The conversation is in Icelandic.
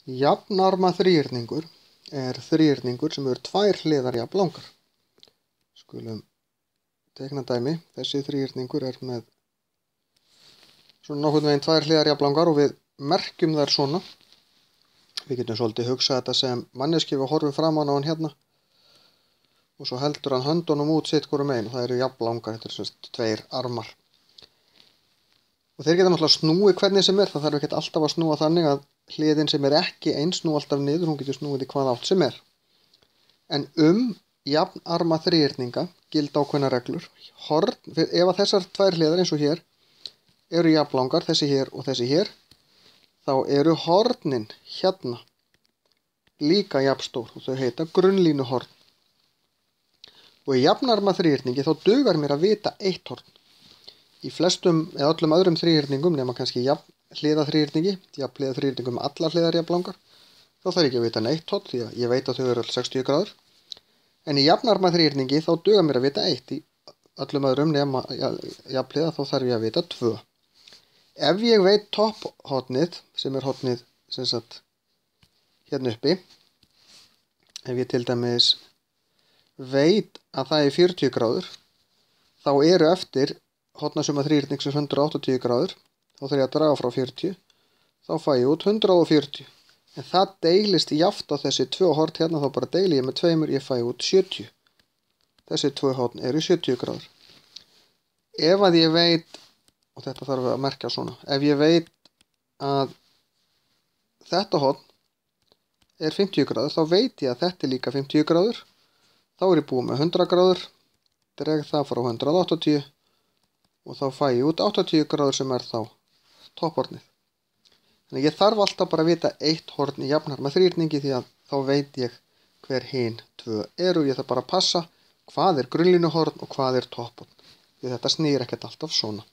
Jafnarma þríhyrningur er þríhyrningur sem eru tvær hliðar jafnlangar. Skulum teikna dæmi. Þessi þríhyrningur er með svona nokkurn veginn tvær hliðar jafnlangar og við merkjum þær svona. Við getum svolítið hugsað þetta sem manneskju við horfum framan á hann hérna og svo heldur hann höndunum út sitt hvorum megin og það eru jafnlangar, þetta eru svona tveir armar. Og þeir geta náttúrulega snúið hvernig sem er, það þarf ekki alltaf að snúa þannig að hliðin sem er ekki eins snúi alltaf niður, hún getur snúið í hvaða átt sem er. En jafnarma þríhyrninga gilda ákveðnar reglur. Ef að þessar tvær hliðar eins og hér eru jafnlangar, þessi hér og þessi hér, þá eru hornin hérna líka jafnstór og þau heita grunnlínuhorn. Og í jafnarma þríhyrningi þá dugar mér að vita eitt horn. Í flestum eða öllum öðrum þríhyrningum, nema kannski jafnhliða þríhyrningi, jafnhliða þríhyrningum með allar hliðar jafnlangar, þá þarf ekki að vita neitt horn því að ég veit að þau eru öll 60 gráður. En í jafnarma þríhyrningi þá dugar mér að vita eitt. Í öllum öðrum nema jafnhliða þá þarf ég að vita 2. Ef ég veit topphornið, sem er hornið sem sagt hérna uppi, ef ég til dæmis veit að það er 40 gráður, þá eru eftir hornasumma þríhyrnings sem 180 gráður, þá þarf ég að draga frá 40, þá fæ ég út 140. En það deilist jafnt á þessi 2 horn hérna, þá bara deili ég með 2, ég fæ út 70. Þessi 2 horn eru 70 gráður. Ef að ég veit, og þetta þarf að merkja svona, ef ég veit að þetta horn er 50 gráður, þá veit ég að þetta er líka 50 gráður, þá er ég búið með 100 gráður, dreg það frá 180 og þá fæ ég út 80 gráður sem er þá topphornið. Þannig ég þarf alltaf bara að vita eitt horn í jafnarma þríhyrningi því að þá veit ég hver hin 2 eru. Ég þarf bara að passa hvað er grunnlínuhorn og hvað er topphorn. Því þetta snýr ekkert alltaf svona.